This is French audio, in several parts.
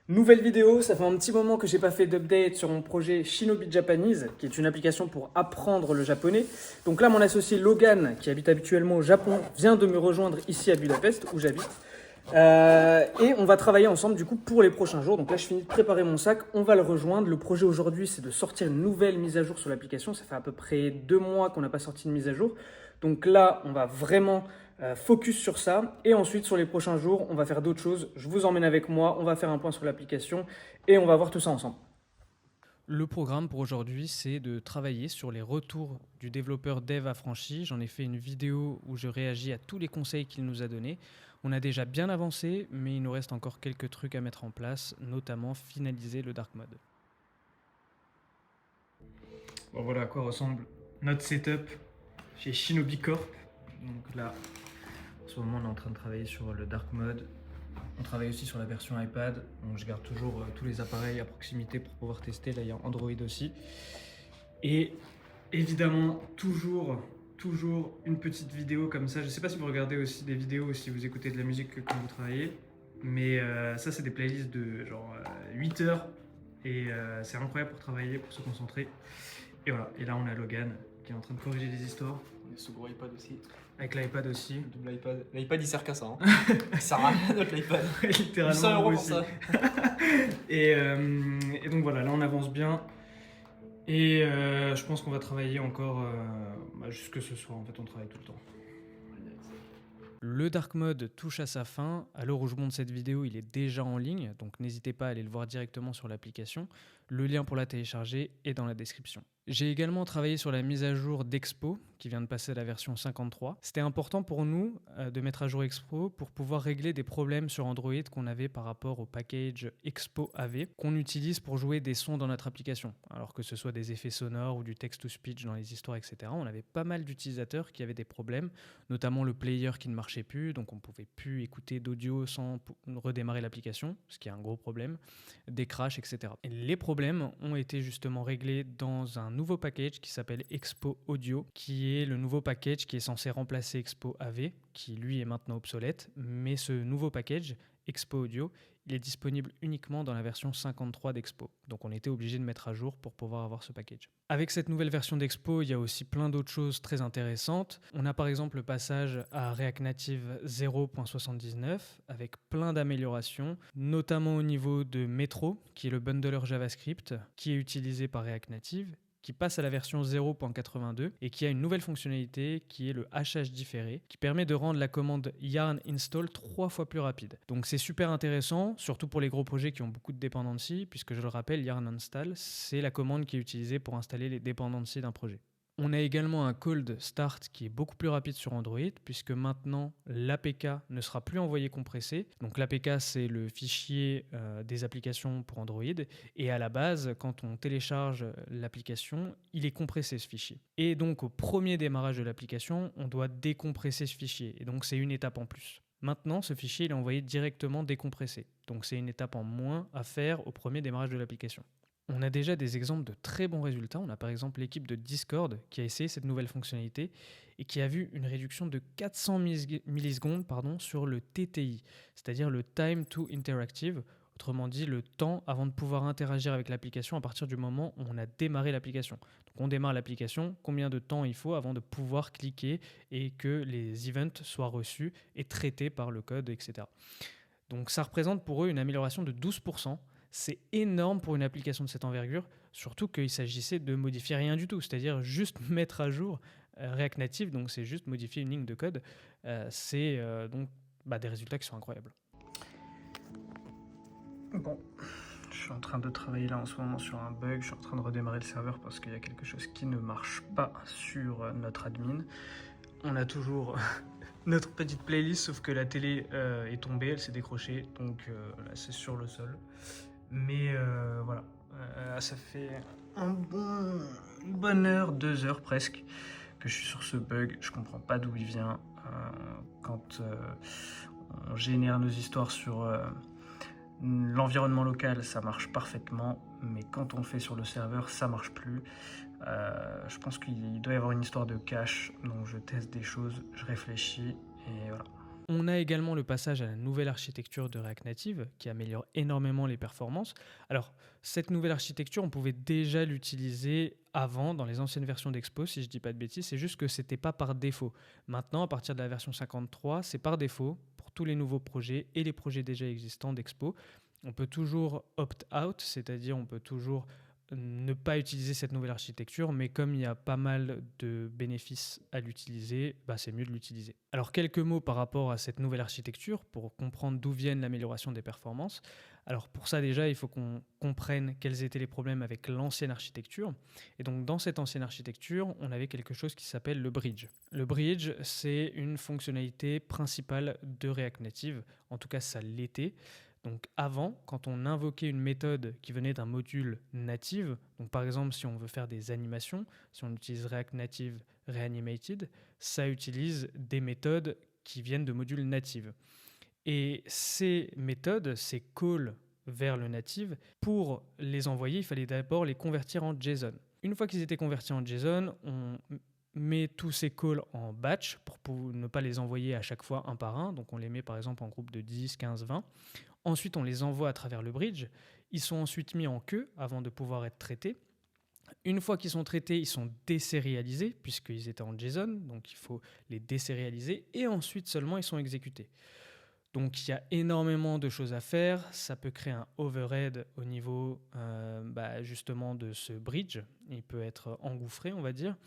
Nouvelle vidéo, ça fait un petit moment que j'ai pas fait d'update sur mon projet Shinobi Japanese, qui est une application pour apprendre le japonais. Donc là, mon associé Logan, qui habite habituellement au Japon, vient de me rejoindre ici à Budapest, où j'habite. Et on va travailler ensemble du coup pour les prochains jours. Donc là, je finis de préparer mon sac, on va le rejoindre. Le projet aujourd'hui, c'est de sortir une nouvelle mise à jour sur l'application. Ça fait à peu près 2 mois qu'on n'a pas sorti de mise à jour. Donc là, on va vraiment focus sur ça. Et ensuite, sur les prochains jours, on va faire d'autres choses. Je vous emmène avec moi, on va faire un point sur l'application et on va voir tout ça ensemble. Le programme pour aujourd'hui, c'est de travailler sur les retours du développeur dev affranchi. J'en ai fait une vidéo où je réagis à tous les conseils qu'il nous a donnés. On a déjà bien avancé, mais il nous reste encore quelques trucs à mettre en place, notamment finaliser le dark mode. Bon, voilà à quoi ressemble notre setup chez Shinobi Corp. Donc là, en ce moment, on est en train de travailler sur le dark mode. On travaille aussi sur la version iPad. Donc je garde toujours tous les appareils à proximité pour pouvoir tester. Là, il y a Android aussi. Et évidemment, toujours une petite vidéo comme ça. Je ne sais pas si vous regardez aussi des vidéos ou si vous écoutez de la musique quand vous travaillez. Mais ça, c'est des playlists de genre 8 heures. Et c'est incroyable pour travailler, pour se concentrer. Et voilà. Et là, on a Logan qui est en train de corriger des histoires. On est sous gros iPad aussi. Avec l'iPad aussi. Double iPad. L'iPad il sert qu'à ça. Hein. Il sert à rien d'autre l'iPad. Littéralement. 800 € pour aussi. ça. Et donc voilà, là on avance bien. Et je pense qu'on va travailler encore jusque ce soir. En fait, on travaille tout le temps. Le dark mode touche à sa fin. À l'heure où je monte cette vidéo, il est déjà en ligne, donc n'hésitez pas à aller le voir directement sur l'application. Le lien pour la télécharger est dans la description. J'ai également travaillé sur la mise à jour d'Expo, qui vient de passer à la version 53. C'était important pour nous de mettre à jour Expo pour pouvoir régler des problèmes sur Android qu'on avait par rapport au package Expo AV qu'on utilise pour jouer des sons dans notre application. Alors que ce soit des effets sonores ou du text-to-speech dans les histoires, etc. On avait pas mal d'utilisateurs qui avaient des problèmes, notamment le player qui ne marchait plus, donc on ne pouvait plus écouter d'audio sans redémarrer l'application, ce qui est un gros problème, des crashs, etc. Et les problèmes ont été justement réglés dans un nouveau package qui s'appelle Expo Audio, qui est le nouveau package qui est censé remplacer Expo AV, qui lui est maintenant obsolète, mais ce nouveau package, Expo Audio, il est disponible uniquement dans la version 53 d'Expo. Donc on était obligé de mettre à jour pour pouvoir avoir ce package. Avec cette nouvelle version d'Expo, il y a aussi plein d'autres choses très intéressantes. On a par exemple le passage à React Native 0.79 avec plein d'améliorations, notamment au niveau de Metro, qui est le bundler JavaScript qui est utilisé par React Native, qui passe à la version 0.82 et qui a une nouvelle fonctionnalité qui est le hachage différé, qui permet de rendre la commande yarn install 3 fois plus rapide. Donc c'est super intéressant, surtout pour les gros projets qui ont beaucoup de dependencies, puisque je le rappelle, yarn install, c'est la commande qui est utilisée pour installer les dependencies d'un projet. On a également un cold start qui est beaucoup plus rapide sur Android puisque maintenant l'APK ne sera plus envoyé compressé. Donc l'APK c'est le fichier des applications pour Android et à la base quand on télécharge l'application il est compressé ce fichier. Et donc au premier démarrage de l'application on doit décompresser ce fichier et donc c'est une étape en plus. Maintenant ce fichier il est envoyé directement décompressé. Donc c'est une étape en moins à faire au premier démarrage de l'application. On a déjà des exemples de très bons résultats. On a par exemple l'équipe de Discord qui a essayé cette nouvelle fonctionnalité et qui a vu une réduction de 400 millisecondes sur le TTI, c'est-à-dire le Time to Interactive, autrement dit le temps avant de pouvoir interagir avec l'application à partir du moment où on a démarré l'application. Donc on démarre l'application, combien de temps il faut avant de pouvoir cliquer et que les events soient reçus et traités par le code, etc. Donc ça représente pour eux une amélioration de 12%. C'est énorme pour une application de cette envergure, surtout qu'il s'agissait de modifier rien du tout, c'est-à-dire juste mettre à jour React Native, donc c'est juste modifier une ligne de code. C'est donc des résultats qui sont incroyables. Bon, je suis en train de travailler là en ce moment sur un bug, je suis en train de redémarrer le serveur parce qu'il y a quelque chose qui ne marche pas sur notre admin. On a toujours notre petite playlist, sauf que la télé est tombée, elle s'est décrochée, donc là c'est sur le sol. Mais voilà, ça fait une bonne heure, 2 heures presque, que je suis sur ce bug. Je comprends pas d'où il vient. Quand on génère nos histoires sur l'environnement local, ça marche parfaitement, mais quand on le fait sur le serveur, ça marche plus. Je pense qu'il doit y avoir une histoire de cache, donc je teste des choses, je réfléchis, et voilà. On a également le passage à la nouvelle architecture de React Native qui améliore énormément les performances. Alors, cette nouvelle architecture, on pouvait déjà l'utiliser avant dans les anciennes versions d'Expo, si je ne dis pas de bêtises, c'est juste que ce n'était pas par défaut. Maintenant, à partir de la version 53, c'est par défaut pour tous les nouveaux projets et les projets déjà existants d'Expo. On peut toujours opt-out, c'est-à-dire on peut toujours ne pas utiliser cette nouvelle architecture, mais comme il y a pas mal de bénéfices à l'utiliser, c'est mieux de l'utiliser. Alors quelques mots par rapport à cette nouvelle architecture pour comprendre d'où viennent l'amélioration des performances. Alors pour ça déjà, il faut qu'on comprenne quels étaient les problèmes avec l'ancienne architecture. Et donc dans cette ancienne architecture, on avait quelque chose qui s'appelle le bridge. Le bridge, c'est une fonctionnalité principale de React Native, en tout cas ça l'était. Donc avant, quand on invoquait une méthode qui venait d'un module native, donc par exemple si on veut faire des animations, si on utilise React Native Reanimated, ça utilise des méthodes qui viennent de modules native. Et ces méthodes, ces calls vers le native, pour les envoyer, il fallait d'abord les convertir en JSON. Une fois qu'ils étaient convertis en JSON, on met tous ces calls en batch pour ne pas les envoyer à chaque fois un par un. Donc on les met par exemple en groupe de 10, 15, 20. Ensuite, on les envoie à travers le bridge. Ils sont ensuite mis en queue avant de pouvoir être traités. Une fois qu'ils sont traités, ils sont désérialisés puisqu'ils étaient en JSON. Donc, il faut les désérialiser. Et ensuite seulement, ils sont exécutés. Donc, il y a énormément de choses à faire. Ça peut créer un overhead au niveau justement de ce bridge. Il peut être engouffré, on va dire.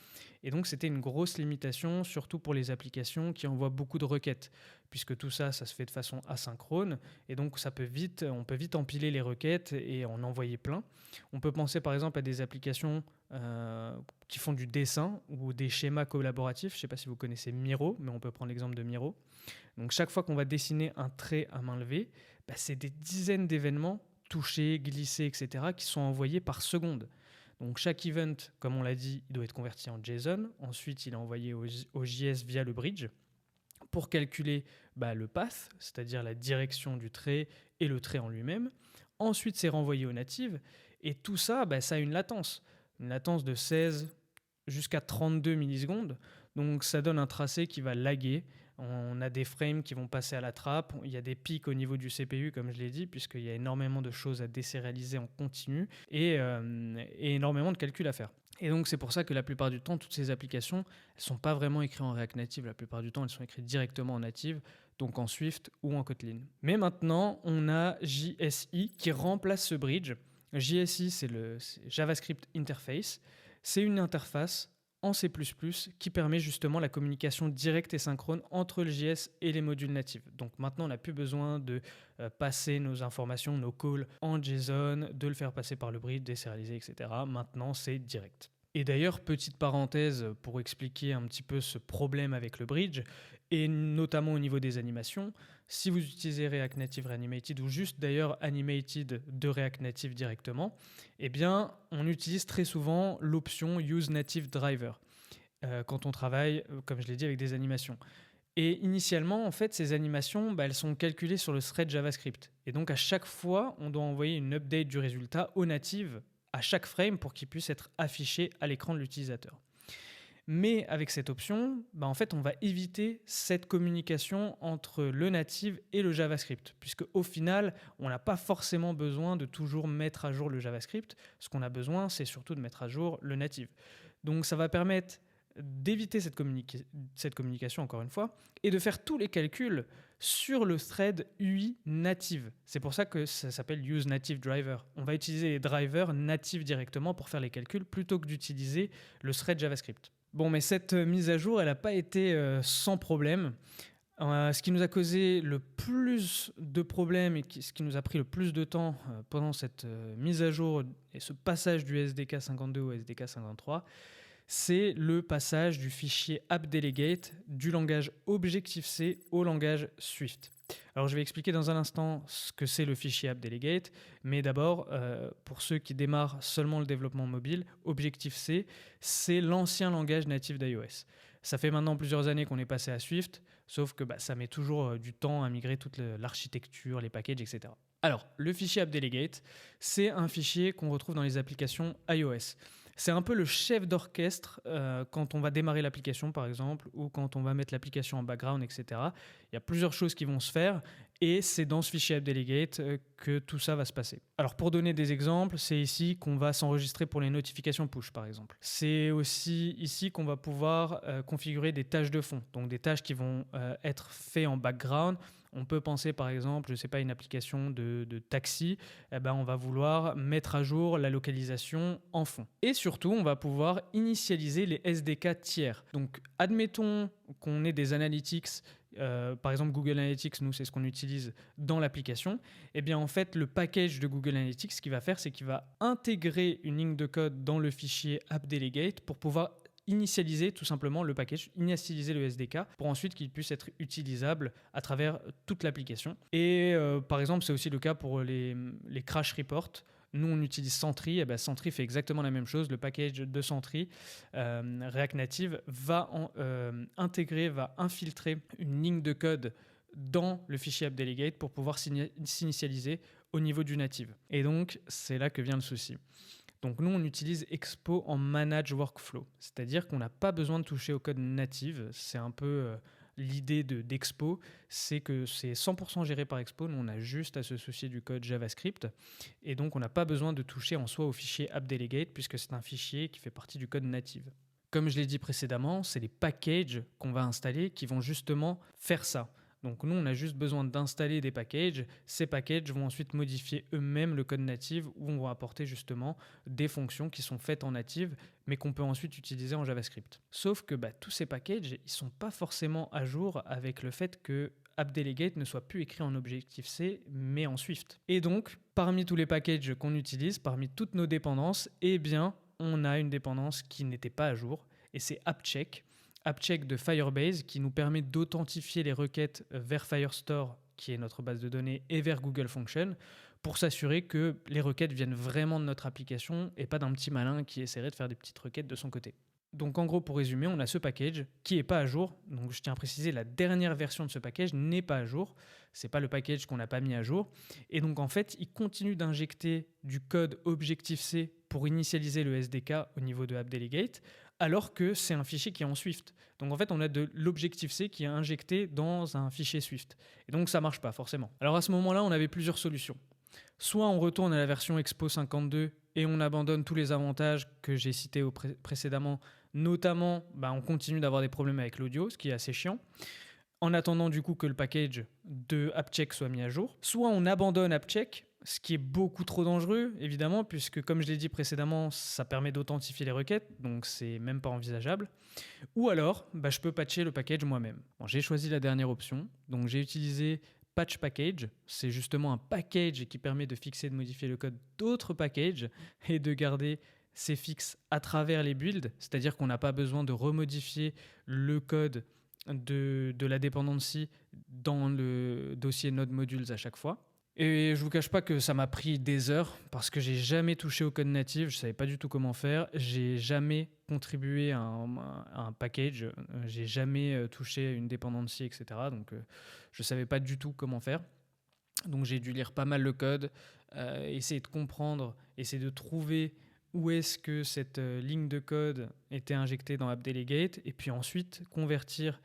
Et donc, c'était une grosse limitation, surtout pour les applications qui envoient beaucoup de requêtes, puisque tout ça, ça se fait de façon asynchrone. Et donc, on peut vite empiler les requêtes et en envoyer plein. On peut penser par exemple à des applications qui font du dessin ou des schémas collaboratifs. Je ne sais pas si vous connaissez Miro, mais on peut prendre l'exemple de Miro. Donc chaque fois qu'on va dessiner un trait à main levée, c'est des dizaines d'événements touchés, glissés, etc. qui sont envoyés par seconde. Donc chaque event, comme on l'a dit, il doit être converti en JSON. Ensuite, il est envoyé au JS via le bridge pour calculer le path, c'est-à-dire la direction du trait et le trait en lui-même. Ensuite, c'est renvoyé au native. Et tout ça, ça a une latence de 16 jusqu'à 32 millisecondes. Donc ça donne un tracé qui va laguer. On a des frames qui vont passer à la trappe. Il y a des pics au niveau du CPU, comme je l'ai dit, puisqu'il y a énormément de choses à désérialiser en continu et énormément de calculs à faire. Et donc c'est pour ça que la plupart du temps, toutes ces applications, elles ne sont pas vraiment écrites en React Native. La plupart du temps, elles sont écrites directement en native, donc en Swift ou en Kotlin. Mais maintenant, on a JSI qui remplace ce bridge. JSI, c'est le JavaScript Interface. C'est une interface en C++ qui permet justement la communication directe et synchrone entre le JS et les modules natifs. Donc maintenant, on n'a plus besoin de passer nos informations, nos calls en JSON, de le faire passer par le bridge, désérialiser, etc. Maintenant, c'est direct. Et d'ailleurs, petite parenthèse pour expliquer un petit peu ce problème avec le bridge, et notamment au niveau des animations, si vous utilisez React Native Reanimated ou juste d'ailleurs Animated de React Native directement, eh bien, on utilise très souvent l'option Use Native Driver quand on travaille, comme je l'ai dit, avec des animations. Et initialement, en fait, ces animations, elles sont calculées sur le thread JavaScript. Et donc, à chaque fois, on doit envoyer une update du résultat au native à chaque frame pour qu'il puisse être affiché à l'écran de l'utilisateur. Mais avec cette option, en fait, on va éviter cette communication entre le native et le JavaScript, puisque au final, on n'a pas forcément besoin de toujours mettre à jour le JavaScript. Ce qu'on a besoin, c'est surtout de mettre à jour le native. Donc, ça va permettre d'éviter cette communication, encore une fois, et de faire tous les calculs sur le thread UI native. C'est pour ça que ça s'appelle Use Native Driver. On va utiliser les drivers natifs directement pour faire les calculs plutôt que d'utiliser le thread JavaScript. Bon, mais cette mise à jour, elle n'a pas été sans problème. Ce qui nous a causé le plus de problèmes et ce qui nous a pris le plus de temps pendant cette mise à jour et ce passage du SDK 52 au SDK 53, c'est le passage du fichier AppDelegate du langage Objective-C au langage Swift. Alors, je vais expliquer dans un instant ce que c'est le fichier AppDelegate, mais d'abord, pour ceux qui démarrent seulement le développement mobile, Objective-C, c'est l'ancien langage natif d'iOS. Ça fait maintenant plusieurs années qu'on est passé à Swift, sauf que ça met toujours du temps à migrer toute l'architecture, les packages, etc. Alors, le fichier AppDelegate, c'est un fichier qu'on retrouve dans les applications iOS. C'est un peu le chef d'orchestre quand on va démarrer l'application, par exemple, ou quand on va mettre l'application en background, etc. Il y a plusieurs choses qui vont se faire et c'est dans ce fichier AppDelegate que tout ça va se passer. Alors pour donner des exemples, c'est ici qu'on va s'enregistrer pour les notifications push, par exemple. C'est aussi ici qu'on va pouvoir configurer des tâches de fond, donc des tâches qui vont être faites en background. On peut penser par exemple, je ne sais pas, une application de taxi, eh ben, on va vouloir mettre à jour la localisation en fond. Et surtout, on va pouvoir initialiser les SDK tiers. Donc admettons qu'on ait des analytics, par exemple Google Analytics, nous c'est ce qu'on utilise dans l'application, et bien en fait le package de Google Analytics, ce qu'il va faire, c'est qu'il va intégrer une ligne de code dans le fichier AppDelegate pour pouvoir initialiser tout simplement le package, initialiser le SDK pour ensuite qu'il puisse être utilisable à travers toute l'application. Et par exemple, c'est aussi le cas pour les crash reports. Nous, on utilise Sentry. Et ben, Sentry fait exactement la même chose. Le package de Sentry, React Native, va intégrer, va infiltrer une ligne de code dans le fichier AppDelegate pour pouvoir s'initialiser au niveau du native. Et donc, c'est là que vient le souci. Donc nous, on utilise Expo en Manage Workflow, c'est-à-dire qu'on n'a pas besoin de toucher au code native. C'est un peu l'idée d'Expo, c'est que c'est 100% géré par Expo. Nous, on a juste à se soucier du code JavaScript. Et donc, on n'a pas besoin de toucher en soi au fichier AppDelegate, puisque c'est un fichier qui fait partie du code native. Comme je l'ai dit précédemment, c'est les packages qu'on va installer qui vont justement faire ça. Donc nous, on a juste besoin d'installer des packages. Ces packages vont ensuite modifier eux-mêmes le code native où on va apporter justement des fonctions qui sont faites en native mais qu'on peut ensuite utiliser en JavaScript. Sauf que tous ces packages, ils ne sont pas forcément à jour avec le fait que AppDelegate ne soit plus écrit en Objective-C mais en Swift. Et donc, parmi tous les packages qu'on utilise, parmi toutes nos dépendances, eh bien, on a une dépendance qui n'était pas à jour et c'est AppCheck. AppCheck de Firebase qui nous permet d'authentifier les requêtes vers Firestore, qui est notre base de données, et vers Google Function, pour s'assurer que les requêtes viennent vraiment de notre application et pas d'un petit malin qui essaierait de faire des petites requêtes de son côté. Donc en gros, pour résumer, on a ce package qui n'est pas à jour. Donc je tiens à préciser, la dernière version de ce package n'est pas à jour. Ce n'est pas le package qu'on n'a pas mis à jour. Et donc en fait, il continue d'injecter du code Objective-C pour initialiser le SDK au niveau de AppDelegate, alors que c'est un fichier qui est en Swift. Donc en fait, on a de l'Objective-C qui est injecté dans un fichier Swift. Et donc ça ne marche pas forcément. Alors à ce moment-là, on avait plusieurs solutions. Soit on retourne à la version Expo 52 et on abandonne tous les avantages que j'ai cités précédemment, notamment on continue d'avoir des problèmes avec l'audio, ce qui est assez chiant, en attendant du coup que le package de AppCheck soit mis à jour. Soit on abandonne AppCheck, ce qui est beaucoup trop dangereux, évidemment, puisque comme je l'ai dit précédemment, ça permet d'authentifier les requêtes, donc c'est même pas envisageable. Ou alors, je peux patcher le package moi-même. Bon, j'ai choisi la dernière option, donc j'ai utilisé Patch Package. C'est justement un package qui permet de fixer et de modifier le code d'autres packages et de garder ces fixes à travers les builds, c'est-à-dire qu'on n'a pas besoin de remodifier le code de la dependency dans le dossier Node Modules à chaque fois. Et je vous cache pas que ça m'a pris des heures parce que j'ai jamais touché au code native, je savais pas du tout comment faire, j'ai jamais contribué à un package, j'ai jamais touché à une dependency, etc. Donc je savais pas du tout comment faire. Donc j'ai dû lire pas mal le code, essayer de comprendre, essayer de trouver où est-ce que cette ligne de code était injectée dans AppDelegate et puis ensuite convertir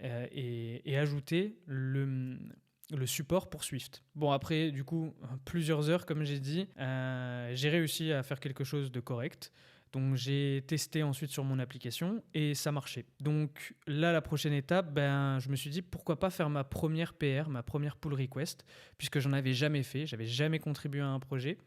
et ajouter le support pour Swift. Bon, après, du coup, plusieurs heures, comme j'ai dit, j'ai réussi à faire quelque chose de correct. Donc, j'ai testé ensuite sur mon application et ça marchait. Donc là, la prochaine étape, je me suis dit pourquoi pas faire ma première PR, ma première pull request, puisque j'en avais jamais fait, j'avais jamais contribué à un projet.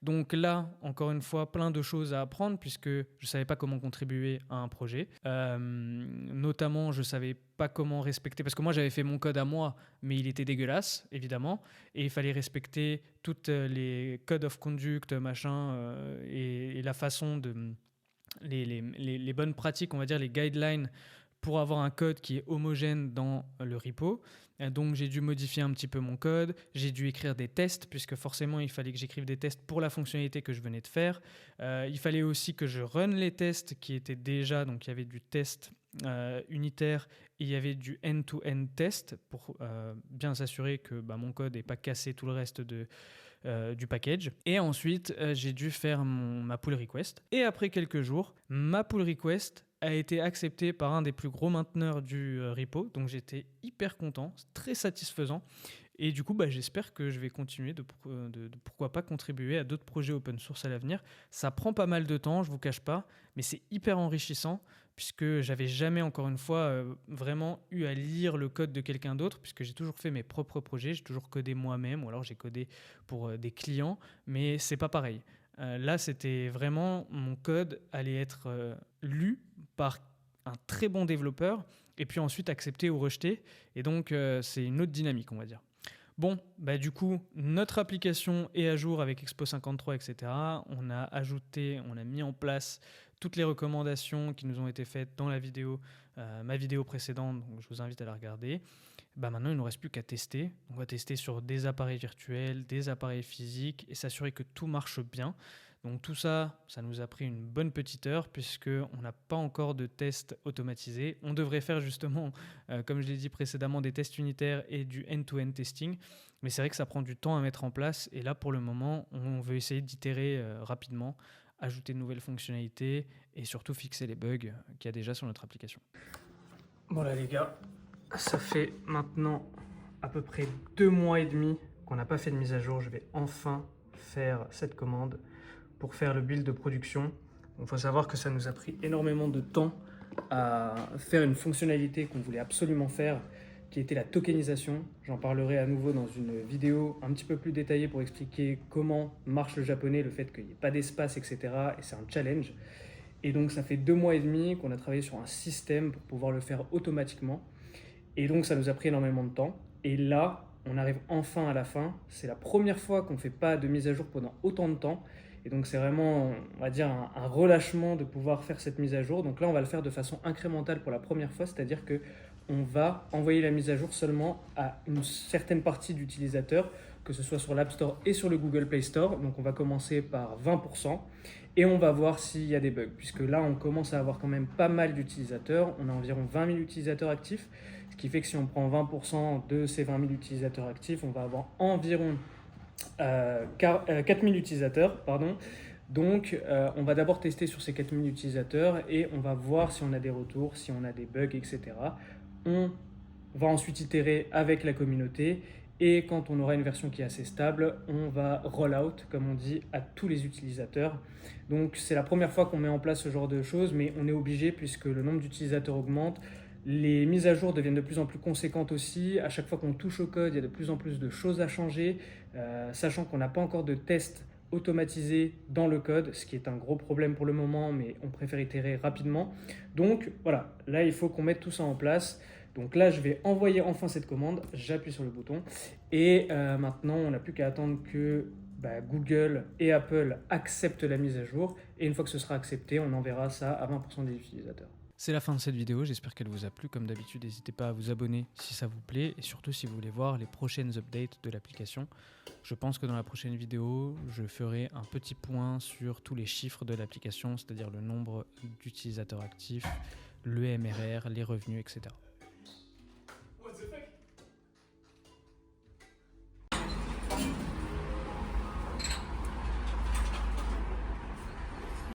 Donc là, encore une fois, plein de choses à apprendre puisque je savais pas comment contribuer à un projet. Notamment, je savais pas comment respecter, parce que moi j'avais fait mon code à moi, mais il était dégueulasse, évidemment, et il fallait respecter toutes les codes of conduct, machin, et la façon de... Les bonnes pratiques, on va dire, les guidelines pour avoir un code qui est homogène dans le repo. Donc j'ai dû modifier un petit peu mon code, j'ai dû écrire des tests, puisque forcément il fallait que j'écrive des tests pour la fonctionnalité que je venais de faire. Il fallait aussi que je run les tests qui étaient déjà, donc il y avait du test unitaire et il y avait du end-to-end test pour bien s'assurer que mon code n'ait pas cassé tout le reste du package. Et ensuite, j'ai dû faire ma pull request. Et après quelques jours, ma pull request a été acceptée par un des plus gros mainteneurs du repo. Donc j'étais hyper content, très satisfaisant. Et du coup, j'espère que je vais continuer de pourquoi pas contribuer à d'autres projets open source à l'avenir. Ça prend pas mal de temps, je vous cache pas, mais c'est hyper enrichissant puisque j'avais jamais, encore une fois, vraiment eu à lire le code de quelqu'un d'autre, puisque j'ai toujours fait mes propres projets, j'ai toujours codé moi-même, ou alors j'ai codé pour des clients, mais c'est pas pareil. Là, c'était vraiment, mon code allait être lu par un très bon développeur, et puis ensuite accepté ou rejeté, et donc c'est une autre dynamique, on va dire. Bon, du coup, notre application est à jour avec Expo 53, etc. On a mis en place toutes les recommandations qui nous ont été faites dans la vidéo, ma vidéo précédente, donc je vous invite à la regarder. Maintenant, il ne nous reste plus qu'à tester. On va tester sur des appareils virtuels, des appareils physiques et s'assurer que tout marche bien. Donc tout ça, ça nous a pris une bonne petite heure puisqu'on n'a pas encore de tests automatisés. On devrait faire justement, comme je l'ai dit précédemment, des tests unitaires et du end-to-end testing. Mais c'est vrai que ça prend du temps à mettre en place. Et là, pour le moment, on veut essayer d'itérer rapidement, ajouter de nouvelles fonctionnalités et surtout fixer les bugs qu'il y a déjà sur notre application. Bon là les gars, ça fait maintenant à peu près 2 mois et demi qu'on n'a pas fait de mise à jour. Je vais enfin faire cette commande pour faire le build de production. Il faut savoir que ça nous a pris énormément de temps à faire une fonctionnalité qu'on voulait absolument faire, qui était la tokenisation. J'en parlerai à nouveau dans une vidéo un petit peu plus détaillée pour expliquer comment marche le japonais, le fait qu'il n'y ait pas d'espace, etc. Et c'est un challenge. Et donc ça fait 2 mois et demi qu'on a travaillé sur un système pour pouvoir le faire automatiquement. Et donc ça nous a pris énormément de temps. Et là, on arrive enfin à la fin. C'est la première fois qu'on ne fait pas de mise à jour pendant autant de temps. Et donc c'est vraiment, on va dire, un relâchement de pouvoir faire cette mise à jour. Donc là, on va le faire de façon incrémentale pour la première fois, c'est-à-dire qu'on va envoyer la mise à jour seulement à une certaine partie d'utilisateurs, que ce soit sur l'App Store et sur le Google Play Store. Donc on va commencer par 20% et on va voir s'il y a des bugs, puisque là, on commence à avoir quand même pas mal d'utilisateurs. On a environ 20 000 utilisateurs actifs, ce qui fait que si on prend 20% de ces 20 000 utilisateurs actifs, on va avoir environ 4000 utilisateurs, pardon. Donc, on va d'abord tester sur ces 4000 utilisateurs et on va voir si on a des retours, si on a des bugs, etc. On va ensuite itérer avec la communauté et quand on aura une version qui est assez stable, on va roll out, comme on dit, à tous les utilisateurs. Donc, c'est la première fois qu'on met en place ce genre de choses, mais on est obligé puisque le nombre d'utilisateurs augmente. Les mises à jour deviennent de plus en plus conséquentes aussi. À chaque fois qu'on touche au code, il y a de plus en plus de choses à changer, sachant qu'on n'a pas encore de tests automatisés dans le code, ce qui est un gros problème pour le moment, mais on préfère itérer rapidement. Donc voilà, là il faut qu'on mette tout ça en place. Donc là, je vais envoyer enfin cette commande, j'appuie sur le bouton et maintenant, on n'a plus qu'à attendre que Google et Apple acceptent la mise à jour et une fois que ce sera accepté, on enverra ça à 20% des utilisateurs. C'est la fin de cette vidéo, j'espère qu'elle vous a plu. Comme d'habitude, n'hésitez pas à vous abonner si ça vous plaît et surtout si vous voulez voir les prochaines updates de l'application. Je pense que dans la prochaine vidéo, je ferai un petit point sur tous les chiffres de l'application, c'est-à-dire le nombre d'utilisateurs actifs, le MRR, les revenus, etc.